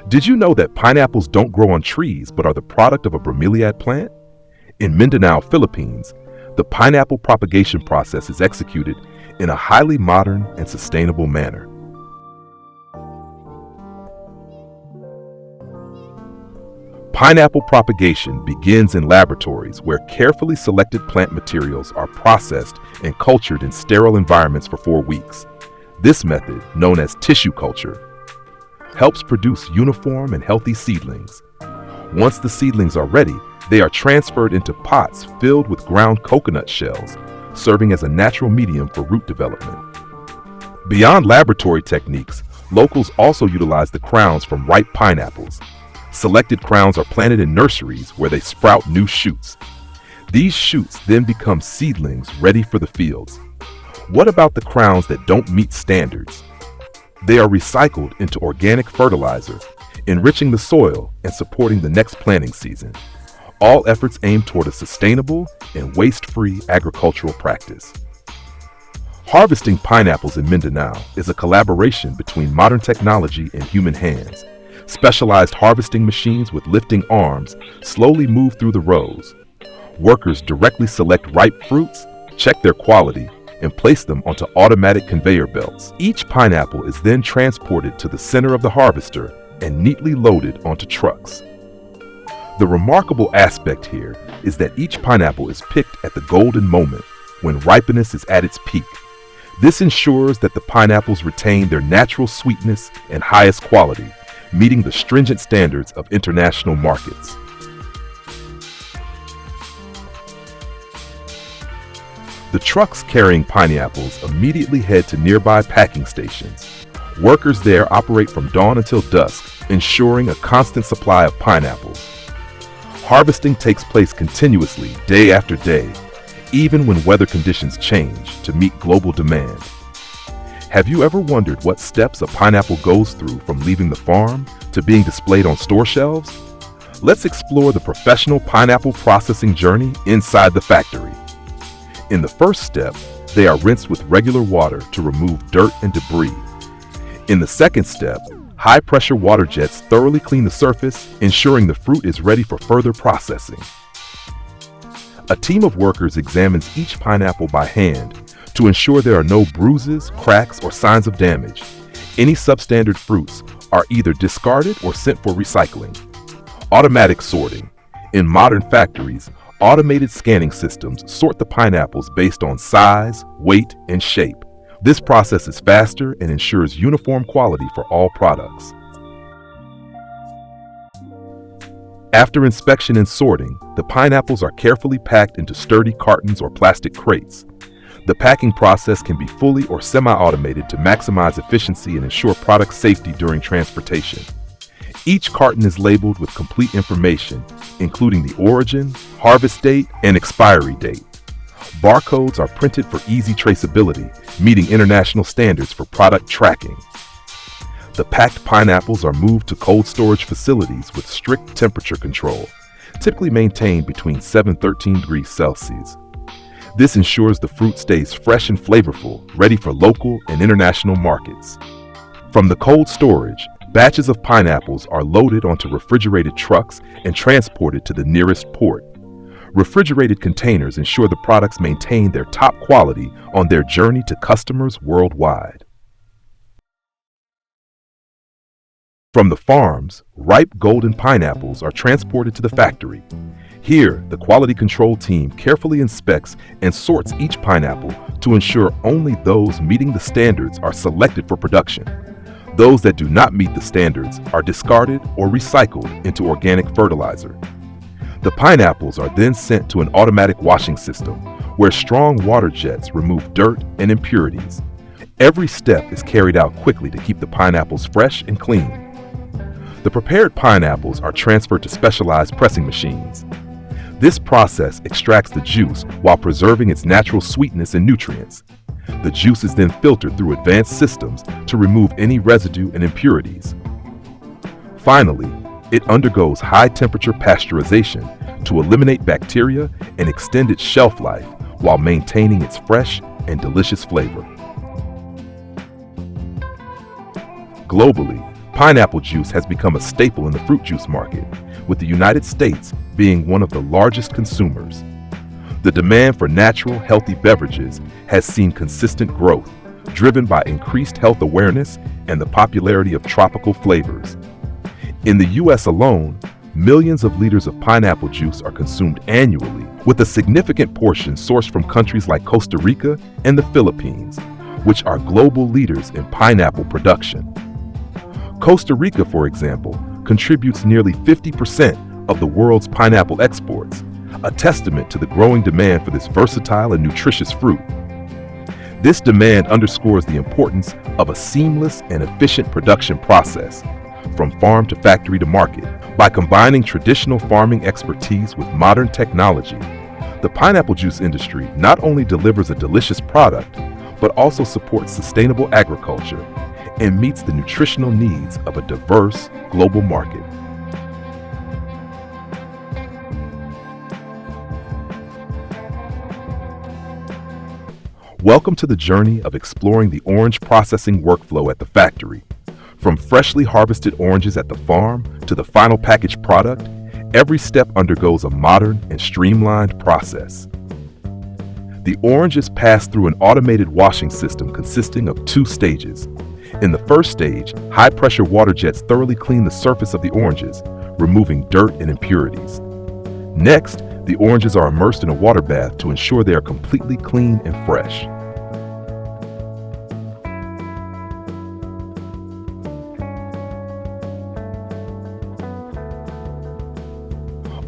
Did you know that pineapples don't grow on trees but are the product of a bromeliad plant? In Mindanao, Philippines, the pineapple propagation process is executed in a highly modern and sustainable manner. Pineapple propagation begins in laboratories where carefully selected plant materials are processed and cultured in sterile environments for 4 weeks. This method, known as tissue culture, helps produce uniform and healthy seedlings. Once the seedlings are ready, they are transferred into pots filled with ground coconut shells, serving as a natural medium for root development. Beyond laboratory techniques, locals also utilize the crowns from ripe pineapples. Selected crowns are planted in nurseries where they sprout new shoots. These shoots then become seedlings ready for the fields. What about the crowns that don't meet standards? They are recycled into organic fertilizer, enriching the soil and supporting the next planting season. All efforts aim toward a sustainable and waste-free agricultural practice. Harvesting pineapples in Mindanao is a collaboration between modern technology and human hands. Specialized harvesting machines with lifting arms slowly move through the rows. Workers directly select ripe fruits, check their quality, and place them onto automatic conveyor belts. Each pineapple is then transported to the center of the harvester and neatly loaded onto trucks. The remarkable aspect here is that each pineapple is picked at the golden moment, when ripeness is at its peak. This ensures that the pineapples retain their natural sweetness and highest quality, meeting the stringent standards of international markets. The trucks carrying pineapples immediately head to nearby packing stations. Workers there operate from dawn until dusk, ensuring a constant supply of pineapples. Harvesting takes place continuously, day after day, even when weather conditions change to meet global demand. Have you ever wondered what steps a pineapple goes through from leaving the farm to being displayed on store shelves? Let's explore the professional pineapple processing journey inside the factory. In the first step, they are rinsed with regular water to remove dirt and debris. In the second step, high-pressure water jets thoroughly clean the surface, ensuring the fruit is ready for further processing. A team of workers examines each pineapple by hand to ensure there are no bruises, cracks, or signs of damage. Any substandard fruits are either discarded or sent for recycling. Automatic sorting. In modern factories, automated scanning systems sort the pineapples based on size, weight, and shape. This process is faster and ensures uniform quality for all products. After inspection and sorting, the pineapples are carefully packed into sturdy cartons or plastic crates. The packing process can be fully or semi-automated to maximize efficiency and ensure product safety during transportation. Each carton is labeled with complete information, including the origin, harvest date, and expiry date. Barcodes are printed for easy traceability, meeting international standards for product tracking. The packed pineapples are moved to cold storage facilities with strict temperature control, typically maintained between 7 and 13 degrees Celsius. This ensures the fruit stays fresh and flavorful, ready for local and international markets. From the cold storage, batches of pineapples are loaded onto refrigerated trucks and transported to the nearest port. Refrigerated containers ensure the products maintain their top quality on their journey to customers worldwide. From the farms, ripe golden pineapples are transported to the factory. Here, the quality control team carefully inspects and sorts each pineapple to ensure only those meeting the standards are selected for production. Those that do not meet the standards are discarded or recycled into organic fertilizer. The pineapples are then sent to an automatic washing system where strong water jets remove dirt and impurities. Every step is carried out quickly to keep the pineapples fresh and clean. The prepared pineapples are transferred to specialized pressing machines. This process extracts the juice while preserving its natural sweetness and nutrients. The juice is then filtered through advanced systems to remove any residue and impurities. Finally, it undergoes high-temperature pasteurization to eliminate bacteria and extend its shelf life while maintaining its fresh and delicious flavor. Globally, Pineapple juice has become a staple in the fruit juice market, with the United States being one of the largest consumers. The demand for natural, healthy beverages has seen consistent growth, driven by increased health awareness and the popularity of tropical flavors. In the U.S. alone, millions of liters of pineapple juice are consumed annually, with a significant portion sourced from countries like Costa Rica and the Philippines, which are global leaders in pineapple production. Costa Rica, for example, contributes nearly 50% of the world's pineapple exports, a testament to the growing demand for this versatile and nutritious fruit. This demand underscores the importance of a seamless and efficient production process, from farm to factory to market. By combining traditional farming expertise with modern technology, the pineapple juice industry not only delivers a delicious product, but also supports sustainable agriculture and meets the nutritional needs of a diverse global market. Welcome to the journey of exploring the orange processing workflow at the factory. From freshly harvested oranges at the farm to the final packaged product, every step undergoes a modern and streamlined process. The orange is passed through an automated washing system consisting of 2 stages. In the first stage, high-pressure water jets thoroughly clean the surface of the oranges, removing dirt and impurities. Next, the oranges are immersed in a water bath to ensure they are completely clean and fresh.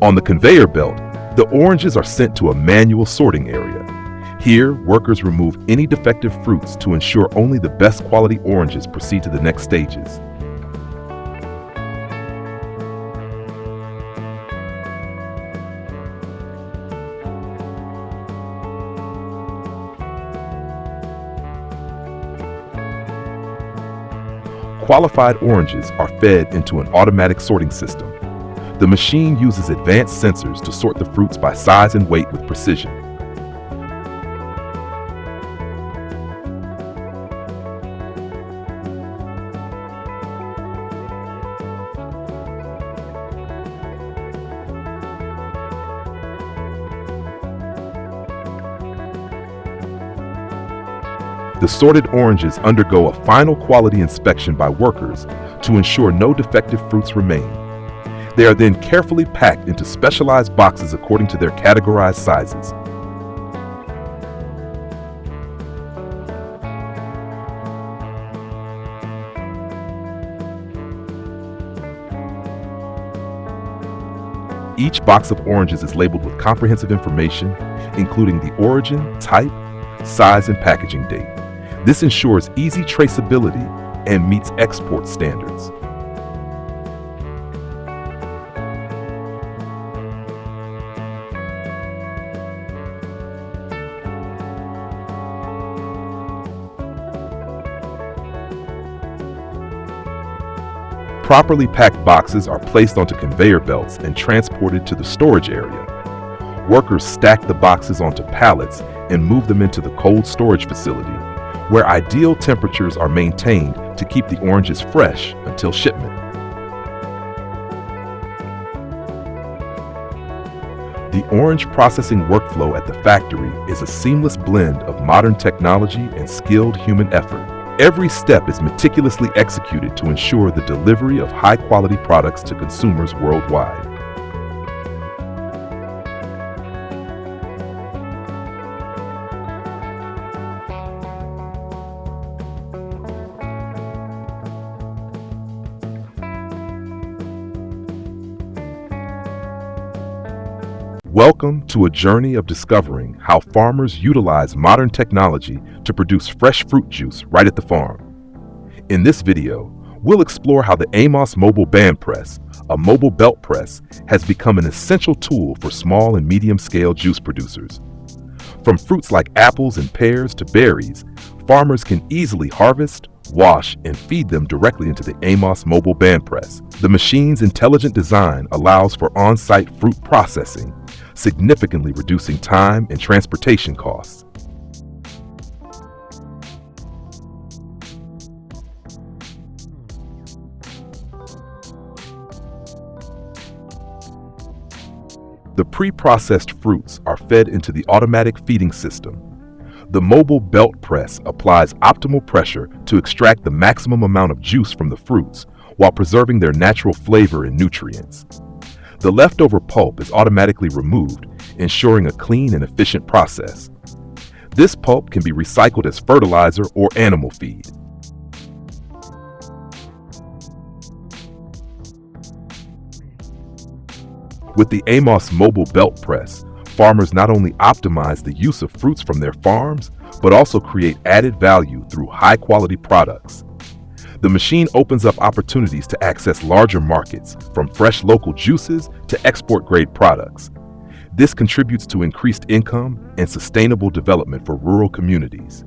On the conveyor belt, the oranges are sent to a manual sorting area. Here, workers remove any defective fruits to ensure only the best quality oranges proceed to the next stages. Qualified oranges are fed into an automatic sorting system. The machine uses advanced sensors to sort the fruits by size and weight with precision. The sorted oranges undergo a final quality inspection by workers to ensure no defective fruits remain. They are then carefully packed into specialized boxes according to their categorized sizes. Each box of oranges is labeled with comprehensive information, including the origin, type, size, and packaging date. This ensures easy traceability and meets export standards. Properly packed boxes are placed onto conveyor belts and transported to the storage area. Workers stack the boxes onto pallets and move them into the cold storage facility, where ideal temperatures are maintained to keep the oranges fresh until shipment. The orange processing workflow at the factory is a seamless blend of modern technology and skilled human effort. Every step is meticulously executed to ensure the delivery of high-quality products to consumers worldwide. Welcome to a journey of discovering how farmers utilize modern technology to produce fresh fruit juice right at the farm. In this video, we'll explore how the Amos Mobile Band Press, a mobile belt press, has become an essential tool for small and medium-scale juice producers. From fruits like apples and pears to berries, farmers can easily harvest, wash, and feed them directly into the Amos Mobile Band Press. The machine's intelligent design allows for on-site fruit processing, significantly reducing time and transportation costs. The pre-processed fruits are fed into the automatic feeding system. The mobile belt press applies optimal pressure to extract the maximum amount of juice from the fruits while preserving their natural flavor and nutrients. The leftover pulp is automatically removed, ensuring a clean and efficient process. This pulp can be recycled as fertilizer or animal feed. With the Amos Mobile Belt Press, farmers not only optimize the use of fruits from their farms, but also create added value through high-quality products. The machine opens up opportunities to access larger markets, from fresh local juices to export-grade products. This contributes to increased income and sustainable development for rural communities.